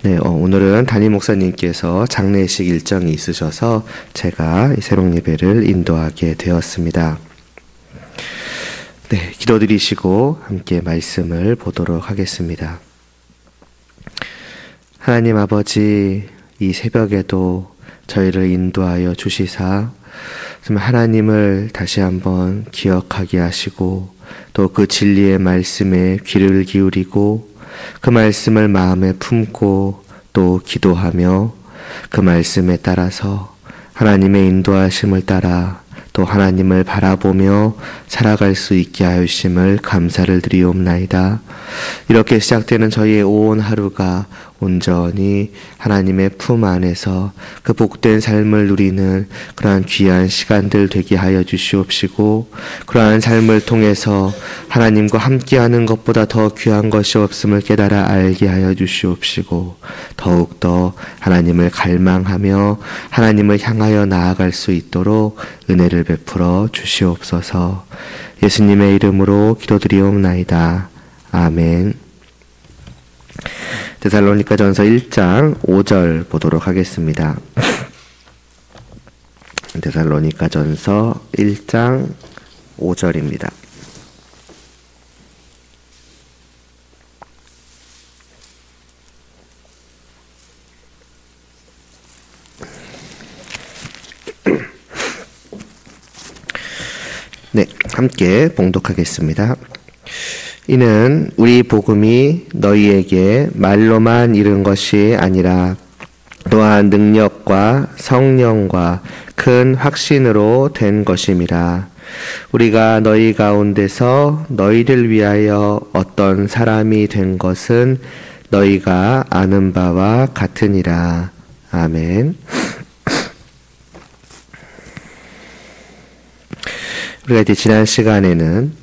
네, 오늘은 담임 목사님께서 장례식 일정이 있으셔서 제가 이 새벽 예배를 인도하게 되었습니다. 네, 기도드리시고 함께 말씀을 보도록 하겠습니다. 하나님 아버지, 이 새벽에도 저희를 인도하여 주시사 정말 하나님을 다시 한번 기억하게 하시고 또 그 진리의 말씀에 귀를 기울이고 그 말씀을 마음에 품고 또 기도하며 그 말씀에 따라서 하나님의 인도하심을 따라 또 하나님을 바라보며 살아갈 수 있게 하심을 감사를 드리옵나이다. 이렇게 시작되는 저희의 온 하루가 온전히 하나님의 품 안에서 그 복된 삶을 누리는 그러한 귀한 시간들 되게 하여 주시옵시고, 그러한 삶을 통해서 하나님과 함께하는 것보다 더 귀한 것이 없음을 깨달아 알게 하여 주시옵시고, 더욱더 하나님을 갈망하며 하나님을 향하여 나아갈 수 있도록 은혜를 베풀어 주시옵소서. 예수님의 이름으로 기도드리옵나이다. 아멘. 데살로니가전서 1장 5절 보도록 하겠습니다. 데살로니가전서 1장 5절입니다. 네, 함께 봉독하겠습니다. 이는 우리 복음이 너희에게 말로만 이른 것이 아니라 또한 능력과 성령과 큰 확신으로 된 것임이라. 우리가 너희 가운데서 너희를 위하여 어떤 사람이 된 것은 너희가 아는 바와 같으니라. 아멘. 우리가 이제 지난 시간에는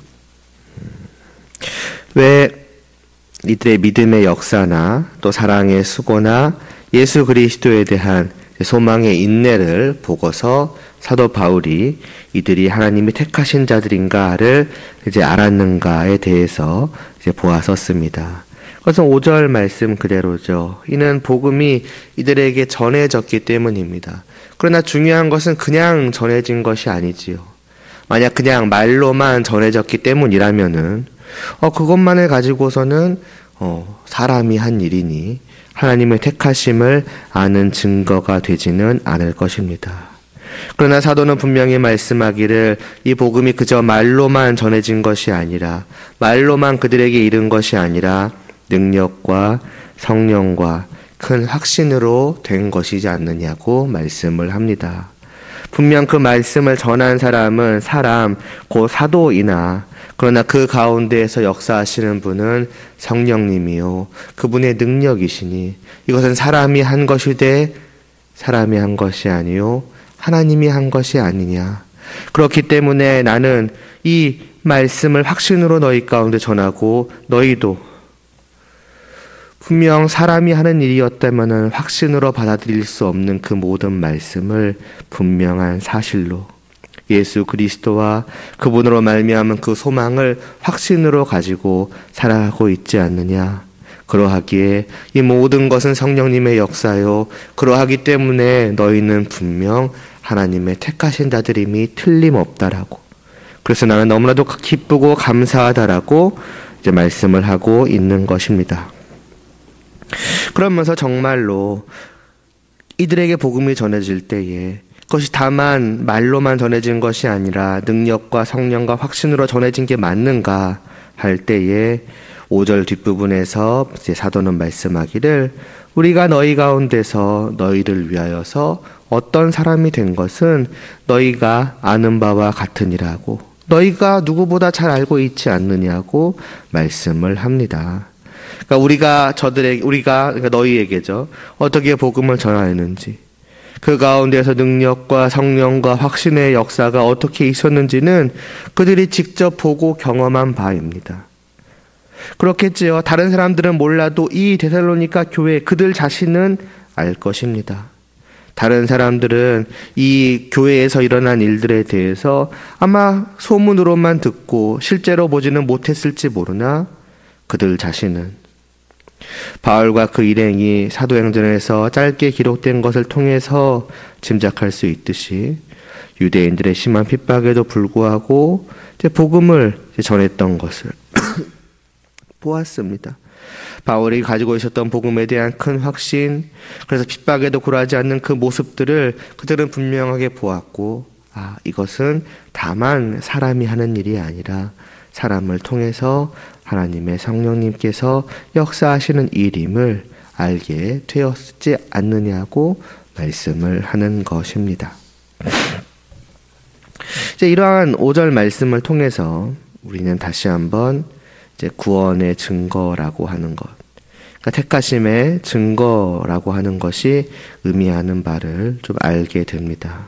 왜 이들의 믿음의 역사나 또 사랑의 수고나 예수 그리스도에 대한 소망의 인내를 보고서 사도 바울이 이들이 하나님이 택하신 자들인가를 이제 알았는가에 대해서 이제 보았었습니다. 그것은 5절 말씀 그대로죠. 이는 복음이 이들에게 전해졌기 때문입니다. 그러나 중요한 것은 그냥 전해진 것이 아니지요. 만약 그냥 말로만 전해졌기 때문이라면은 그것만을 가지고서는 사람이 한 일이니 하나님의 택하심을 아는 증거가 되지는 않을 것입니다. 그러나 사도는 분명히 말씀하기를 이 복음이 그저 말로만 전해진 것이 아니라, 말로만 그들에게 이른 것이 아니라 능력과 성령과 큰 확신으로 된 것이지 않느냐고 말씀을 합니다. 분명 그 말씀을 전한 사람은 사람, 곧 사도이나, 그러나 그 가운데에서 역사하시는 분은 성령님이요 그분의 능력이시니 이것은 사람이 한 것이되 사람이 한 것이 아니요 하나님이 한 것이 아니냐. 그렇기 때문에 나는 이 말씀을 확신으로 너희 가운데 전하고, 너희도 분명 사람이 하는 일이었다면 확신으로 받아들일 수 없는 그 모든 말씀을 분명한 사실로 예수 그리스도와 그분으로 말미암은 그 소망을 확신으로 가지고 살아가고 있지 않느냐. 그러하기에 이 모든 것은 성령님의 역사요, 그러하기 때문에 너희는 분명 하나님의 택하신 자들임이 틀림없다라고, 그래서 나는 너무나도 기쁘고 감사하다라고 이제 말씀을 하고 있는 것입니다. 그러면서 정말로 이들에게 복음이 전해질 때에 그것이 다만 말로만 전해진 것이 아니라 능력과 성령과 확신으로 전해진 게 맞는가 할 때에 5절 뒷부분에서 이제 사도는 말씀하기를 우리가 너희 가운데서 너희를 위하여서 어떤 사람이 된 것은 너희가 아는 바와 같으니라고, 너희가 누구보다 잘 알고 있지 않느냐고 말씀을 합니다. 그러니까 우리가 너희에게죠. 어떻게 복음을 전하였는지, 그 가운데서 능력과 성령과 확신의 역사가 어떻게 있었는지는 그들이 직접 보고 경험한 바입니다. 그렇겠지요. 다른 사람들은 몰라도 이 데살로니가 교회 그들 자신은 알 것입니다. 다른 사람들은 이 교회에서 일어난 일들에 대해서 아마 소문으로만 듣고 실제로 보지는 못했을지 모르나 그들 자신은 바울과 그 일행이 사도행전에서 짧게 기록된 것을 통해서 짐작할 수 있듯이 유대인들의 심한 핍박에도 불구하고 복음을 전했던 것을 보았습니다. 바울이 가지고 있었던 복음에 대한 큰 확신, 그래서 핍박에도 굴하지 않는 그 모습들을 그들은 분명하게 보았고, 이것은 다만 사람이 하는 일이 아니라 사람을 통해서 하나님의 성령님께서 역사하시는 일임을 알게 되었지 않느냐고 말씀을 하는 것입니다. 이제 이러한 5절 말씀을 통해서 우리는 다시 한번 이제 구원의 증거라고 하는 것, 그러니까 택하심의 증거라고 하는 것이 의미하는 바를 좀 알게 됩니다.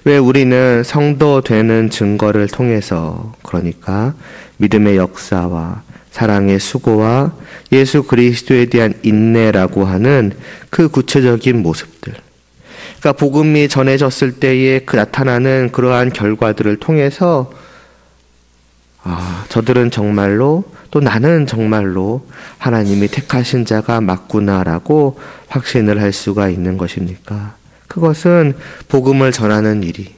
왜 우리는 성도 되는 증거를 통해서, 그러니까 믿음의 역사와 사랑의 수고와 예수 그리스도에 대한 인내라고 하는 그 구체적인 모습들, 그러니까 복음이 전해졌을 때에 그 나타나는 그러한 결과들을 통해서 저들은 정말로, 또 나는 정말로 하나님이 택하신 자가 맞구나라고 확신을 할 수가 있는 것입니까? 그것은 복음을 전하는 일이,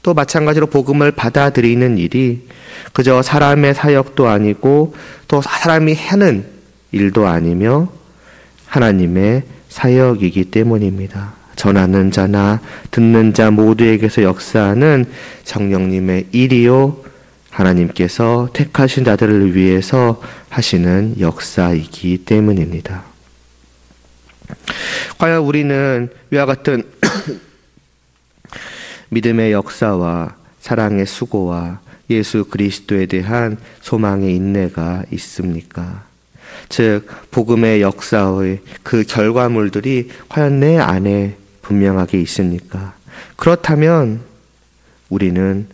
또 마찬가지로 복음을 받아들이는 일이 그저 사람의 사역도 아니고 또 사람이 하는 일도 아니며 하나님의 사역이기 때문입니다. 전하는 자나 듣는 자 모두에게서 역사하는 성령님의 일이요, 하나님께서 택하신 자들을 위해서 하시는 역사이기 때문입니다. 과연 우리는 이와 같은 믿음의 역사와 사랑의 수고와 예수 그리스도에 대한 소망의 인내가 있습니까? 즉, 복음의 역사의 그 결과물들이 과연 내 안에 분명하게 있습니까? 그렇다면 우리는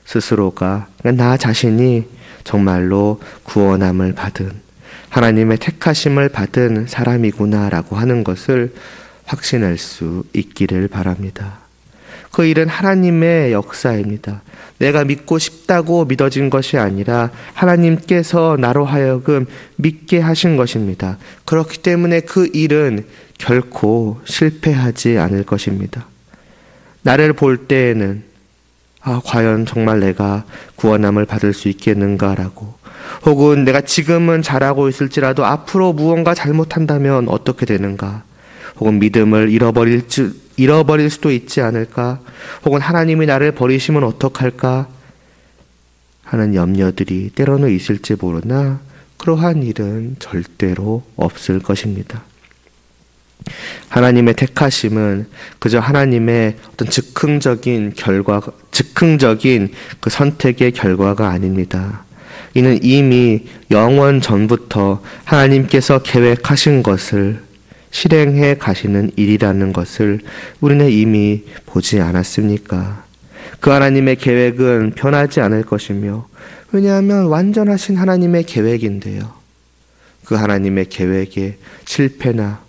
스스로가, 나 자신이 정말로 구원함을 받은, 하나님의 택하심을 받은 사람이구나라고 하는 것을 확신할 수 있기를 바랍니다. 그 일은 하나님의 역사입니다. 내가 믿고 싶다고 믿어진 것이 아니라 하나님께서 나로 하여금 믿게 하신 것입니다. 그렇기 때문에 그 일은 결코 실패하지 않을 것입니다. 나를 볼 때에는 과연 정말 내가 구원함을 받을 수 있겠는가라고, 혹은 내가 지금은 잘하고 있을지라도 앞으로 무언가 잘못한다면 어떻게 되는가, 혹은 믿음을 잃어버릴 수도 있지 않을까, 혹은 하나님이 나를 버리시면 어떡할까 하는 염려들이 때로는 있을지 모르나 그러한 일은 절대로 없을 것입니다. 하나님의 택하심은 그저 하나님의 어떤 즉흥적인 그 선택의 결과가 아닙니다. 이는 이미 영원 전부터 하나님께서 계획하신 것을 실행해 가시는 일이라는 것을 우리는 이미 보지 않았습니까? 그 하나님의 계획은 변하지 않을 것이며, 왜냐하면 완전하신 하나님의 계획인데요. 그 하나님의 계획에 실패나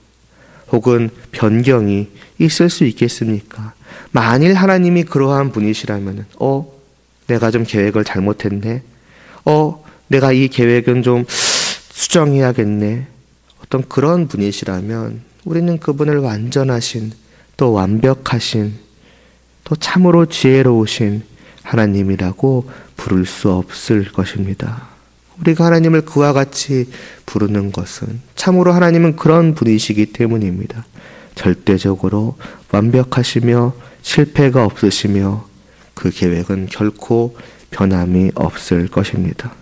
혹은 변경이 있을 수 있겠습니까? 만일 하나님이 그러한 분이시라면, 내가 좀 계획을 잘못했네. 내가 이 계획은 좀 수정해야겠네. 어떤 그런 분이시라면 우리는 그분을 완전하신, 또 완벽하신, 또 참으로 지혜로우신 하나님이라고 부를 수 없을 것입니다. 우리가 하나님을 그와 같이 부르는 것은 참으로 하나님은 그런 분이시기 때문입니다. 절대적으로 완벽하시며 실패가 없으시며 그 계획은 결코 변함이 없을 것입니다.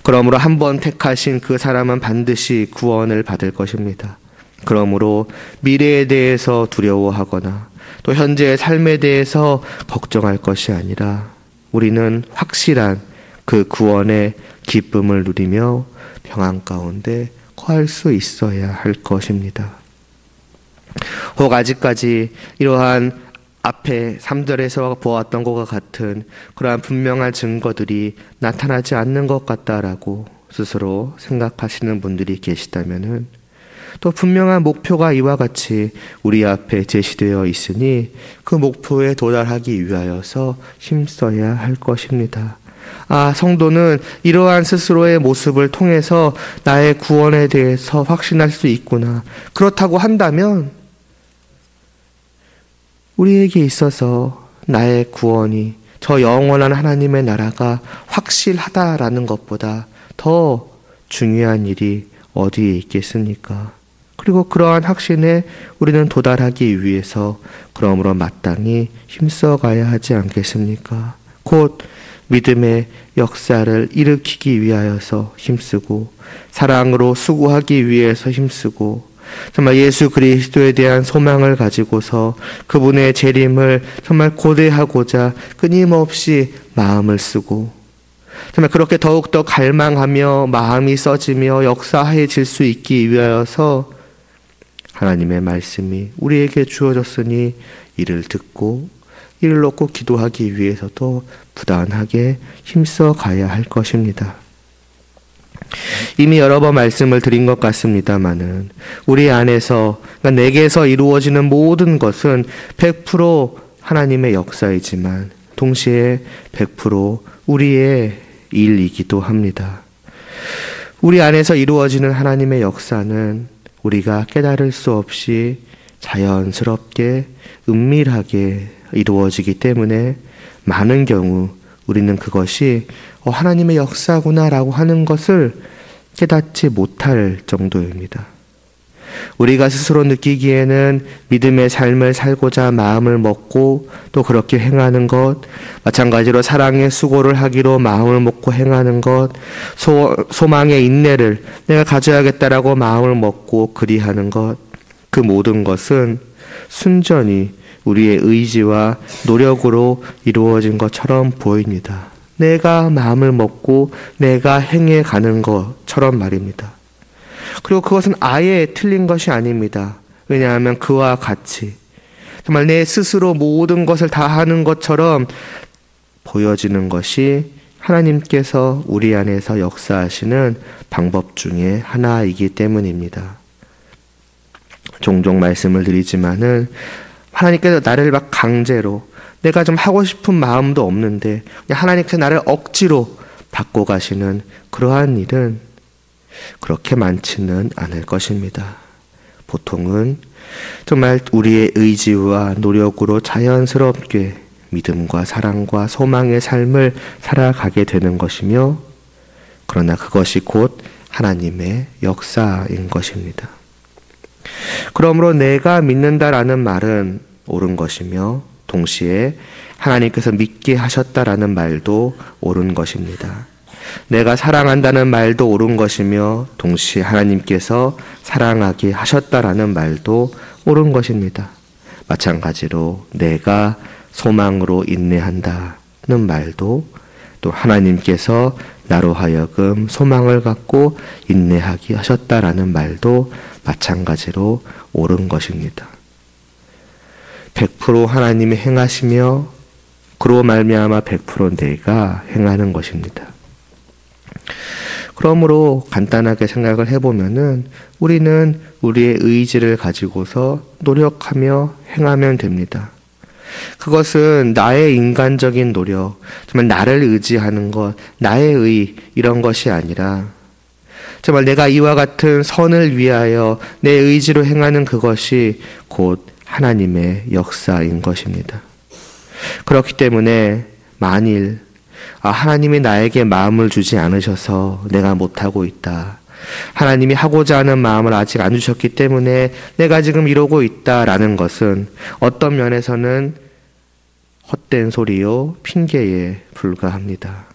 그러므로 한번 택하신 그 사람은 반드시 구원을 받을 것입니다. 그러므로 미래에 대해서 두려워하거나 또 현재의 삶에 대해서 걱정할 것이 아니라 우리는 확실한 그 구원의 기쁨을 누리며 평안 가운데 거할 수 있어야 할 것입니다. 혹 아직까지 이러한 앞에 3절에서 보았던 것과 같은 그러한 분명한 증거들이 나타나지 않는 것 같다라고 스스로 생각하시는 분들이 계시다면은, 또 분명한 목표가 이와 같이 우리 앞에 제시되어 있으니 그 목표에 도달하기 위하여서 힘써야 할 것입니다. 성도는 이러한 스스로의 모습을 통해서 나의 구원에 대해서 확신할 수 있구나. 그렇다고 한다면 우리에게 있어서 나의 구원이, 저 영원한 하나님의 나라가 확실하다라는 것보다 더 중요한 일이 어디에 있겠습니까? 그리고 그러한 확신에 우리는 도달하기 위해서 그러므로 마땅히 힘써가야 하지 않겠습니까? 곧 믿음의 역사를 일으키기 위하여서 힘쓰고, 사랑으로 수고하기 위해서 힘쓰고, 정말 예수 그리스도에 대한 소망을 가지고서 그분의 재림을 정말 고대하고자 끊임없이 마음을 쓰고, 정말 그렇게 더욱더 갈망하며 마음이 써지며 역사해질 수 있기 위하여서 하나님의 말씀이 우리에게 주어졌으니 이를 듣고 이를 놓고 기도하기 위해서도 부단하게 힘써 가야 할 것입니다. 이미 여러 번 말씀을 드린 것 같습니다마는 우리 안에서, 그러니까 내게서 이루어지는 모든 것은 100% 하나님의 역사이지만 동시에 100% 우리의 일이기도 합니다. 우리 안에서 이루어지는 하나님의 역사는 우리가 깨달을 수 없이 자연스럽게 은밀하게 이루어지기 때문에 많은 경우 우리는 그것이 하나님의 역사구나라고 하는 것을 깨닫지 못할 정도입니다. 우리가 스스로 느끼기에는 믿음의 삶을 살고자 마음을 먹고 또 그렇게 행하는 것, 마찬가지로 사랑의 수고를 하기로 마음을 먹고 행하는 것, 소망의 인내를 내가 가져야겠다라고 마음을 먹고 그리하는 것, 그 모든 것은 순전히 우리의 의지와 노력으로 이루어진 것처럼 보입니다. 내가 마음을 먹고 내가 행해 가는 것처럼 말입니다. 그리고 그것은 아예 틀린 것이 아닙니다. 왜냐하면 그와 같이 정말 내 스스로 모든 것을 다 하는 것처럼 보여지는 것이 하나님께서 우리 안에서 역사하시는 방법 중에 하나이기 때문입니다. 종종 말씀을 드리지만은 하나님께서 나를 막 강제로, 내가 좀 하고 싶은 마음도 없는데 하나님께서 나를 억지로 바꿔가시는 그러한 일은 그렇게 많지는 않을 것입니다. 보통은 정말 우리의 의지와 노력으로 자연스럽게 믿음과 사랑과 소망의 삶을 살아가게 되는 것이며, 그러나 그것이 곧 하나님의 역사인 것입니다. 그러므로 내가 믿는다라는 말은 옳은 것이며 동시에 하나님께서 믿게 하셨다라는 말도 옳은 것입니다. 내가 사랑한다는 말도 옳은 것이며 동시에 하나님께서 사랑하게 하셨다라는 말도 옳은 것입니다. 마찬가지로 내가 소망으로 인내한다는 말도 또 하나님께서 나로 하여금 소망을 갖고 인내하게 하셨다라는 말도 마찬가지로 옳은 것입니다. 100% 하나님이 행하시며 그로 말미암아 100% 내가 행하는 것입니다. 그러므로 간단하게 생각을 해보면은 우리는 우리의 의지를 가지고서 노력하며 행하면 됩니다. 그것은 나의 인간적인 노력, 정말 나를 의지하는 것, 나의 의, 이런 것이 아니라 정말 내가 이와 같은 선을 위하여 내 의지로 행하는 그것이 곧 하나님의 역사인 것입니다. 그렇기 때문에 만일 하나님이 나에게 마음을 주지 않으셔서 내가 못하고 있다, 하나님이 하고자 하는 마음을 아직 안 주셨기 때문에 내가 지금 이러고 있다라는 것은 어떤 면에서는 헛된 소리요 핑계에 불과합니다.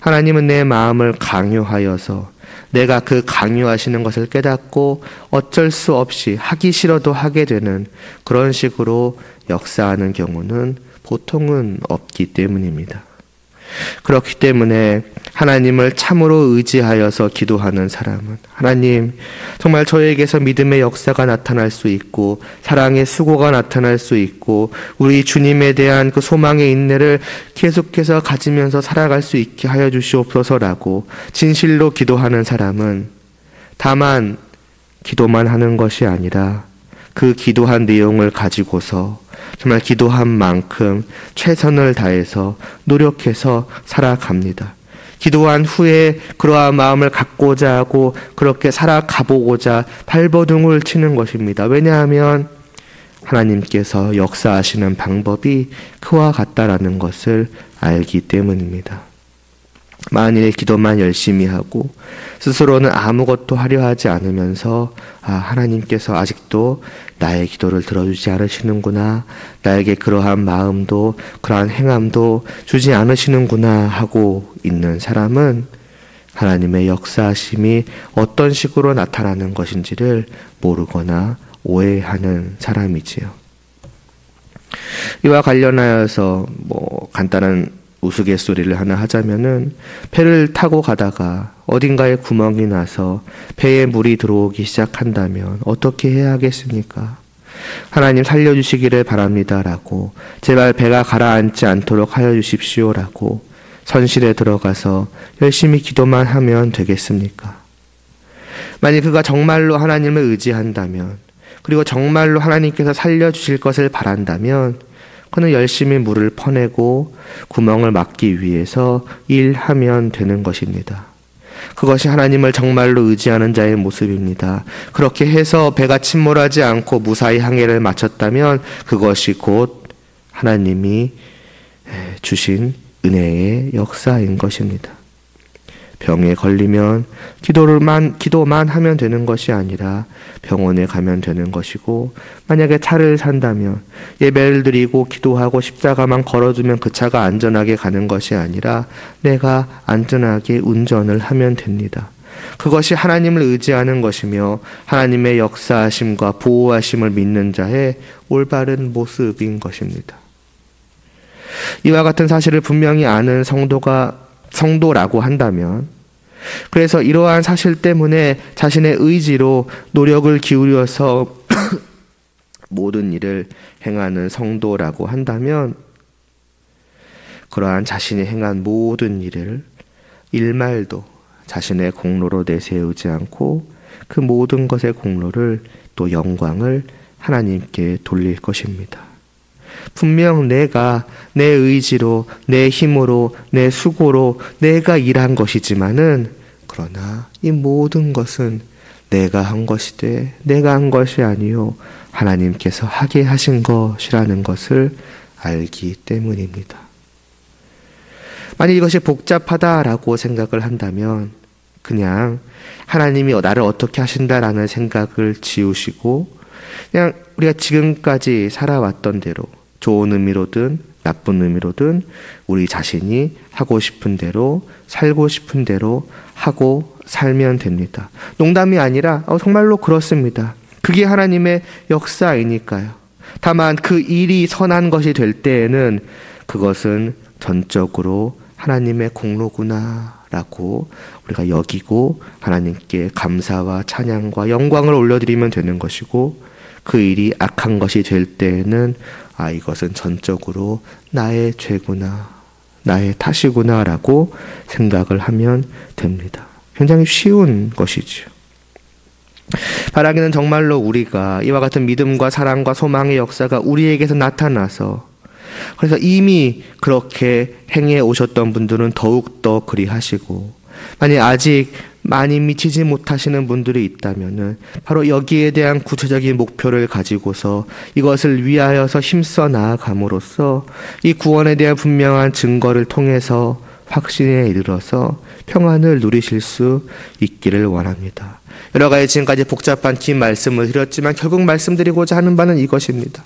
하나님은 내 마음을 강요하여서 내가 그 강요하시는 것을 깨닫고 어쩔 수 없이 하기 싫어도 하게 되는 그런 식으로 역사하는 경우는 보통은 없기 때문입니다. 그렇기 때문에 하나님을 참으로 의지하여서 기도하는 사람은, 하나님 정말 저에게서 믿음의 역사가 나타날 수 있고 사랑의 수고가 나타날 수 있고 우리 주님에 대한 그 소망의 인내를 계속해서 가지면서 살아갈 수 있게 하여 주시옵소서라고 진실로 기도하는 사람은 다만 기도만 하는 것이 아니라 그 기도한 내용을 가지고서 정말 기도한 만큼 최선을 다해서 노력해서 살아갑니다. 기도한 후에 그러한 마음을 갖고자 하고 그렇게 살아가보고자 발버둥을 치는 것입니다. 왜냐하면 하나님께서 역사하시는 방법이 그와 같다라는 것을 알기 때문입니다. 만일에 기도만 열심히 하고 스스로는 아무것도 하려 하지 않으면서 하나님께서 아직도 나의 기도를 들어주지 않으시는구나, 나에게 그러한 마음도 그러한 행함도 주지 않으시는구나 하고 있는 사람은 하나님의 역사하심이 어떤 식으로 나타나는 것인지를 모르거나 오해하는 사람이지요. 이와 관련하여서 간단한 우스갯소리를 하나 하자면은, 배를 타고 가다가 어딘가에 구멍이 나서 배에 물이 들어오기 시작한다면 어떻게 해야 하겠습니까? 하나님 살려주시기를 바랍니다라고, 제발 배가 가라앉지 않도록 하여 주십시오라고 선실에 들어가서 열심히 기도만 하면 되겠습니까? 만약 그가 정말로 하나님을 의지한다면, 그리고 정말로 하나님께서 살려주실 것을 바란다면 그는 열심히 물을 퍼내고 구멍을 막기 위해서 일하면 되는 것입니다. 그것이 하나님을 정말로 의지하는 자의 모습입니다. 그렇게 해서 배가 침몰하지 않고 무사히 항해를 마쳤다면 그것이 곧 하나님이 주신 은혜의 역사인 것입니다. 병에 걸리면 기도만 하면 되는 것이 아니라 병원에 가면 되는 것이고, 만약에 차를 산다면 예배를 드리고 기도하고 십자가만 걸어두면 그 차가 안전하게 가는 것이 아니라 내가 안전하게 운전을 하면 됩니다. 그것이 하나님을 의지하는 것이며 하나님의 역사하심과 보호하심을 믿는 자의 올바른 모습인 것입니다. 이와 같은 사실을 분명히 아는 성도라고 한다면, 그래서 이러한 사실 때문에 자신의 의지로 노력을 기울여서 모든 일을 행하는 성도라고 한다면, 그러한 자신이 행한 모든 일을 일말도 자신의 공로로 내세우지 않고 그 모든 것의 공로를 또 영광을 하나님께 돌릴 것입니다. 분명 내가 내 의지로, 내 힘으로, 내 수고로 내가 일한 것이지만은, 그러나 이 모든 것은 내가 한 것이되 내가 한 것이 아니요 하나님께서 하게 하신 것이라는 것을 알기 때문입니다. 만약 이것이 복잡하다라고 생각을 한다면 그냥 하나님이 나를 어떻게 하신다라는 생각을 지우시고 그냥 우리가 지금까지 살아왔던 대로, 좋은 의미로든 나쁜 의미로든 우리 자신이 하고 싶은 대로, 살고 싶은 대로 하고 살면 됩니다. 농담이 아니라 정말로 그렇습니다. 그게 하나님의 역사이니까요. 다만 그 일이 선한 것이 될 때에는 그것은 전적으로 하나님의 공로구나라고 우리가 여기고 하나님께 감사와 찬양과 영광을 올려드리면 되는 것이고, 그 일이 악한 것이 될 때에는 이것은 전적으로 나의 죄구나, 나의 탓이구나 라고 생각을 하면 됩니다. 굉장히 쉬운 것이죠. 바라기는 정말로 우리가 이와 같은 믿음과 사랑과 소망의 역사가 우리에게서 나타나서, 그래서 이미 그렇게 행해 오셨던 분들은 더욱더 그리하시고, 만약 아직 많이 미치지 못하시는 분들이 있다면은 바로 여기에 대한 구체적인 목표를 가지고서 이것을 위하여서 힘써 나아감으로써 이 구원에 대한 분명한 증거를 통해서 확신에 이르러서 평안을 누리실 수 있기를 원합니다. 여러 가지 지금까지 복잡한 긴 말씀을 드렸지만 결국 말씀드리고자 하는 바는 이것입니다.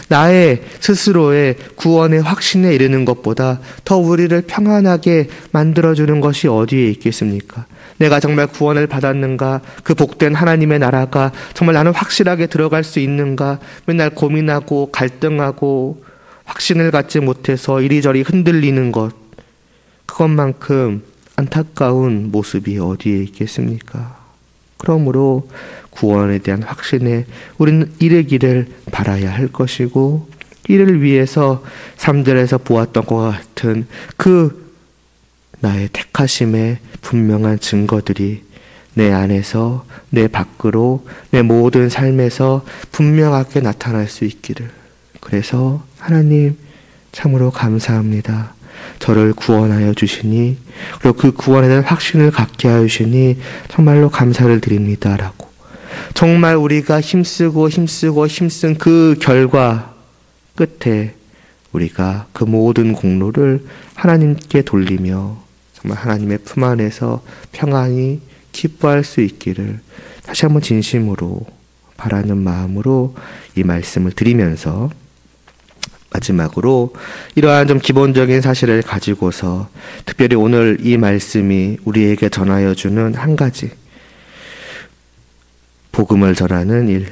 나의 스스로의 구원의 확신에 이르는 것보다 더 우리를 평안하게 만들어주는 것이 어디에 있겠습니까? 내가 정말 구원을 받았는가? 그 복된 하나님의 나라가 정말 나는 확실하게 들어갈 수 있는가? 맨날 고민하고 갈등하고 확신을 갖지 못해서 이리저리 흔들리는 것, 그것만큼 안타까운 모습이 어디에 있겠습니까? 그러므로 구원에 대한 확신에 우리는 이르기를 바라야 할 것이고, 이를 위해서 3절에서 보았던 것과 같은 그 나의 택하심의 분명한 증거들이 내 안에서 내 밖으로 내 모든 삶에서 분명하게 나타날 수 있기를, 그래서 하나님 참으로 감사합니다. 저를 구원하여 주시니, 그리고 그 구원에 대한 확신을 갖게 하여 주시니 정말로 감사를 드립니다. 라고. 정말 우리가 힘쓴 그 결과 끝에 우리가 그 모든 공로를 하나님께 돌리며 정말 하나님의 품 안에서 평안히 기뻐할 수 있기를 다시 한번 진심으로 바라는 마음으로 이 말씀을 드리면서, 마지막으로 이러한 좀 기본적인 사실을 가지고서 특별히 오늘 이 말씀이 우리에게 전하여 주는 한 가지, 복음을 전하는 일,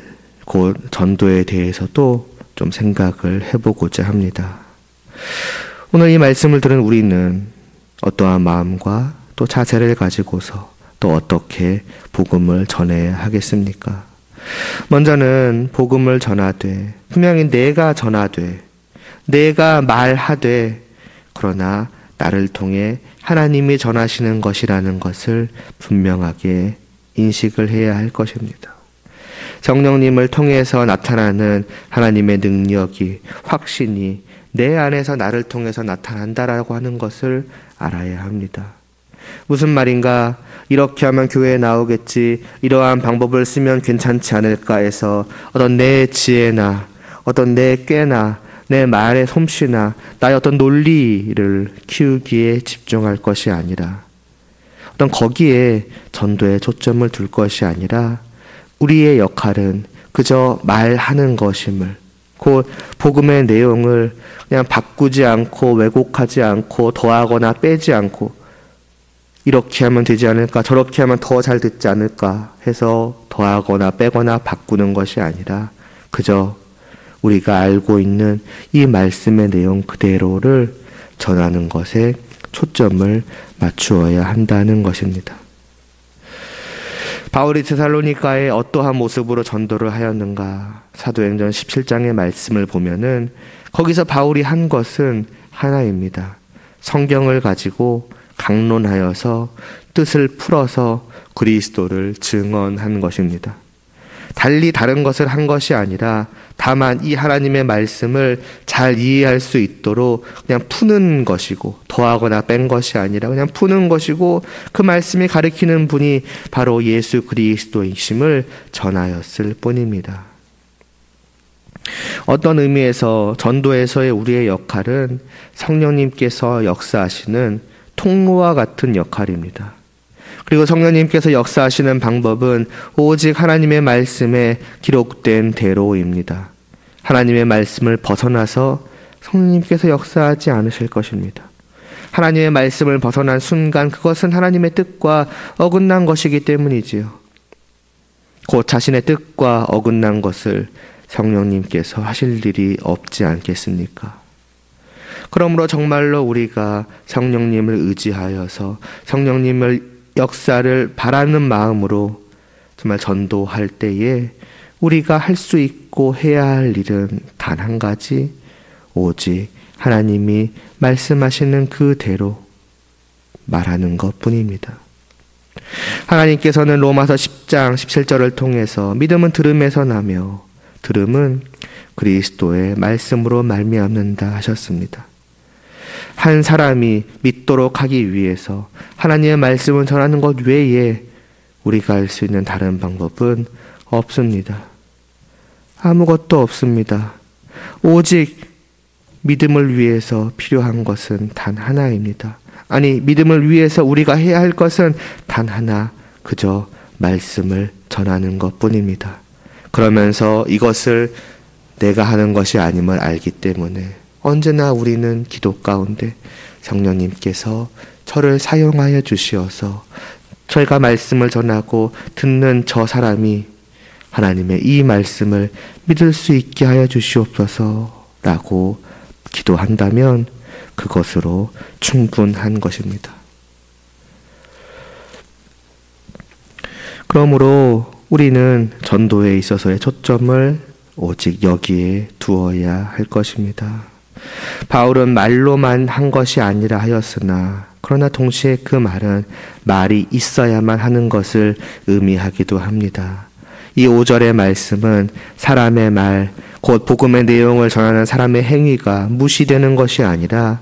곧 전도에 대해서도 좀 생각을 해보고자 합니다. 오늘 이 말씀을 들은 우리는 어떠한 마음과 또 자세를 가지고서 또 어떻게 복음을 전해야 하겠습니까? 먼저는 복음을 전하되, 분명히 내가 전하되, 내가 말하되, 그러나 나를 통해 하나님이 전하시는 것이라는 것을 분명하게 인식을 해야 할 것입니다. 성령님을 통해서 나타나는 하나님의 능력이, 확신이 내 안에서 나를 통해서 나타난다라고 하는 것을 알아야 합니다. 무슨 말인가? 이렇게 하면 교회에 나오겠지, 이러한 방법을 쓰면 괜찮지 않을까 해서 어떤 내 지혜나 어떤 내 꾀나 내 말의 솜씨나 나의 어떤 논리를 키우기에 집중할 것이 아니라, 어떤 거기에 전도에 초점을 둘 것이 아니라 우리의 역할은 그저 말하는 것임을, 곧 복음의 내용을 그냥 바꾸지 않고 왜곡하지 않고 더하거나 빼지 않고 이렇게 하면 되지 않을까, 저렇게 하면 더 잘 듣지 않을까 해서 더하거나 빼거나 바꾸는 것이 아니라 그저 우리가 알고 있는 이 말씀의 내용 그대로를 전하는 것에 초점을 맞추어야 한다는 것입니다. 바울이 데살로니가에 어떠한 모습으로 전도를 하였는가? 사도행전 17장의 말씀을 보면은 거기서 바울이 한 것은 하나입니다. 성경을 가지고 강론하여서 뜻을 풀어서 그리스도를 증언한 것입니다. 달리 다른 것을 한 것이 아니라 다만 이 하나님의 말씀을 잘 이해할 수 있도록 그냥 푸는 것이고, 더하거나 뺀 것이 아니라 그냥 푸는 것이고, 그 말씀이 가리키는 분이 바로 예수 그리스도이심을 전하였을 뿐입니다. 어떤 의미에서 전도에서의 우리의 역할은 성령님께서 역사하시는 통로와 같은 역할입니다. 그리고 성령님께서 역사하시는 방법은 오직 하나님의 말씀에 기록된 대로입니다. 하나님의 말씀을 벗어나서 성령님께서 역사하지 않으실 것입니다. 하나님의 말씀을 벗어난 순간 그것은 하나님의 뜻과 어긋난 것이기 때문이지요. 곧 자신의 뜻과 어긋난 것을 성령님께서 하실 일이 없지 않겠습니까? 그러므로 정말로 우리가 성령님을 의지하여서 성령님을 역사를 바라는 마음으로 정말 전도할 때에 우리가 할 수 있고 해야 할 일은 단 한 가지, 오직 하나님이 말씀하시는 그대로 말하는 것뿐입니다. 하나님께서는 로마서 10장 17절을 통해서 믿음은 들음에서 나며 들음은 그리스도의 말씀으로 말미암는다 하셨습니다. 한 사람이 믿도록 하기 위해서 하나님의 말씀을 전하는 것 외에 우리가 할 수 있는 다른 방법은 없습니다. 아무것도 없습니다. 오직 믿음을 위해서 필요한 것은 단 하나입니다. 아니, 믿음을 위해서 우리가 해야 할 것은 단 하나, 그저 말씀을 전하는 것뿐입니다. 그러면서 이것을 내가 하는 것이 아님을 알기 때문에 언제나 우리는 기도 가운데 성령님께서 저를 사용하여 주시어서 저희가 말씀을 전하고 듣는 저 사람이 하나님의 이 말씀을 믿을 수 있게 하여 주시옵소서라고 기도한다면 그것으로 충분한 것입니다. 그러므로 우리는 전도에 있어서의 초점을 오직 여기에 두어야 할 것입니다. 바울은 말로만 한 것이 아니라 하였으나 그러나 동시에 그 말은 말이 있어야만 하는 것을 의미하기도 합니다. 이 5절의 말씀은 사람의 말, 곧 복음의 내용을 전하는 사람의 행위가 무시되는 것이 아니라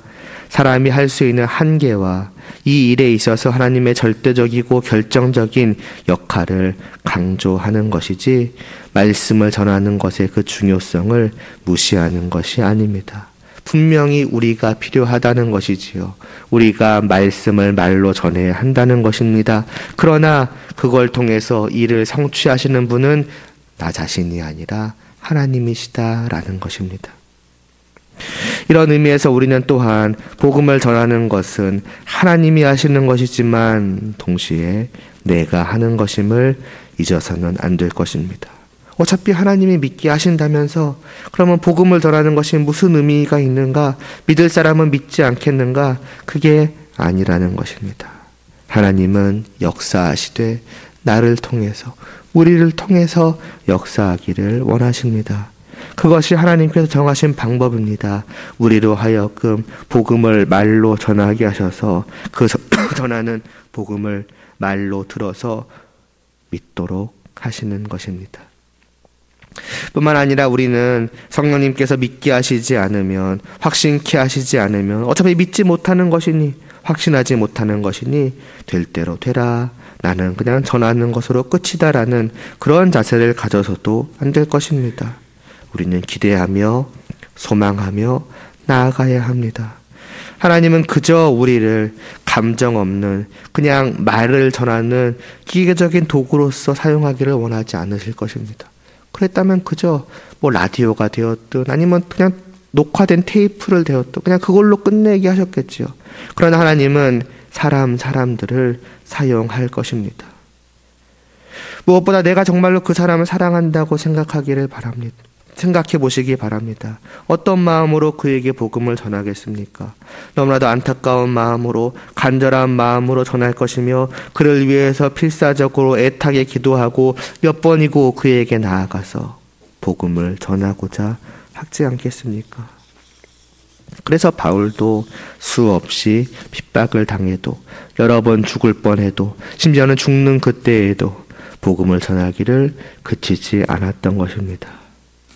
사람이 할 수 있는 한계와 이 일에 있어서 하나님의 절대적이고 결정적인 역할을 강조하는 것이지 말씀을 전하는 것의 그 중요성을 무시하는 것이 아닙니다. 분명히 우리가 필요하다는 것이지요. 우리가 말씀을 말로 전해야 한다는 것입니다. 그러나 그걸 통해서 이를 성취하시는 분은 나 자신이 아니라 하나님이시다라는 것입니다. 이런 의미에서 우리는 또한 복음을 전하는 것은 하나님이 하시는 것이지만 동시에 내가 하는 것임을 잊어서는 안 될 것입니다. 어차피 하나님이 믿게 하신다면서 그러면 복음을 전하는 것이 무슨 의미가 있는가? 믿을 사람은 믿지 않겠는가? 그게 아니라는 것입니다. 하나님은 역사하시되 나를 통해서 우리를 통해서 역사하기를 원하십니다. 그것이 하나님께서 정하신 방법입니다. 우리로 하여금 복음을 말로 전하게 하셔서 그 전하는 복음을 말로 들어서 믿도록 하시는 것입니다. 뿐만 아니라 우리는 성령님께서 믿게 하시지 않으면, 확신케 하시지 않으면 어차피 믿지 못하는 것이니, 확신하지 못하는 것이니 될 대로 되라, 나는 그냥 전하는 것으로 끝이다라는 그런 자세를 가져서도 안 될 것입니다. 우리는 기대하며 소망하며 나아가야 합니다. 하나님은 그저 우리를 감정 없는 그냥 말을 전하는 기계적인 도구로서 사용하기를 원하지 않으실 것입니다. 그랬다면 그저 라디오가 되었든 아니면 그냥 녹화된 테이프를 되었든 그냥 그걸로 끝내게 하셨겠지요. 그러나 하나님은 사람들을 사용할 것입니다. 무엇보다 내가 정말로 그 사람을 사랑한다고 생각하기를 바랍니다. 생각해 보시기 바랍니다. 어떤 마음으로 그에게 복음을 전하겠습니까? 너무나도 안타까운 마음으로, 간절한 마음으로 전할 것이며 그를 위해서 필사적으로 애타게 기도하고 몇 번이고 그에게 나아가서 복음을 전하고자 하지 않겠습니까? 그래서 바울도 수없이 핍박을 당해도, 여러 번 죽을 뻔해도, 심지어는 죽는 그때에도 복음을 전하기를 그치지 않았던 것입니다.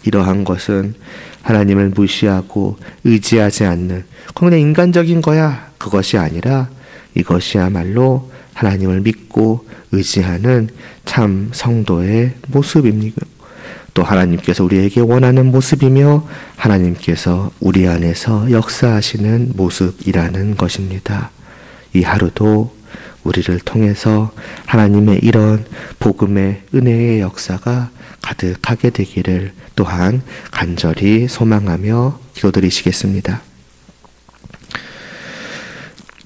이러한 것은 하나님을 무시하고 의지하지 않는 그냥 인간적인 거야, 그것이 아니라 이것이야말로 하나님을 믿고 의지하는 참 성도의 모습입니다. 또 하나님께서 우리에게 원하는 모습이며 하나님께서 우리 안에서 역사하시는 모습이라는 것입니다. 이 하루도 우리를 통해서 하나님의 이런 복음의 은혜의 역사가 가득하게 되기를 또한 간절히 소망하며 기도드리시겠습니다.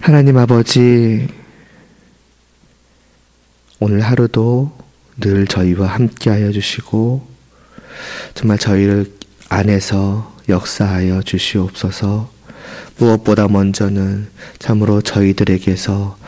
하나님 아버지, 오늘 하루도 늘 저희와 함께하여 주시고 정말 저희를 안에서 역사하여 주시옵소서. 무엇보다 먼저는 참으로 저희들에게서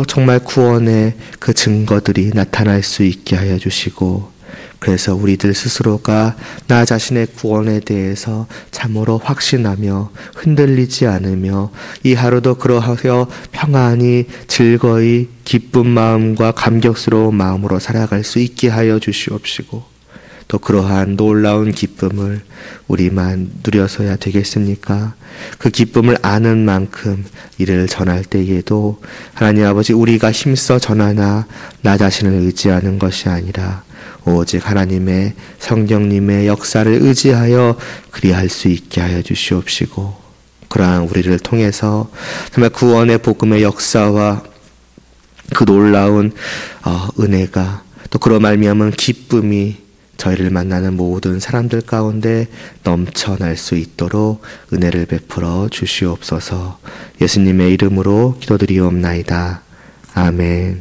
정말 구원의 그 증거들이 나타날 수 있게 하여 주시고, 그래서 우리들 스스로가 나 자신의 구원에 대해서 참으로 확신하며 흔들리지 않으며 이 하루도 그러하여 평안히 즐거이 기쁜 마음과 감격스러운 마음으로 살아갈 수 있게 하여 주시옵시고, 또 그러한 놀라운 기쁨을 우리만 누려서야 되겠습니까? 그 기쁨을 아는 만큼 이를 전할 때에도 하나님 아버지, 우리가 힘써 전하나 나 자신을 의지하는 것이 아니라 오직 하나님의 성령님의 역사를 의지하여 그리할 수 있게 하여 주시옵시고, 그러한 우리를 통해서 정말 구원의 복음의 역사와 그 놀라운 은혜가, 또 그로 말미암은 기쁨이 저희를 만나는 모든 사람들 가운데 넘쳐날 수 있도록 은혜를 베풀어 주시옵소서. 예수님의 이름으로 기도드리옵나이다. 아멘.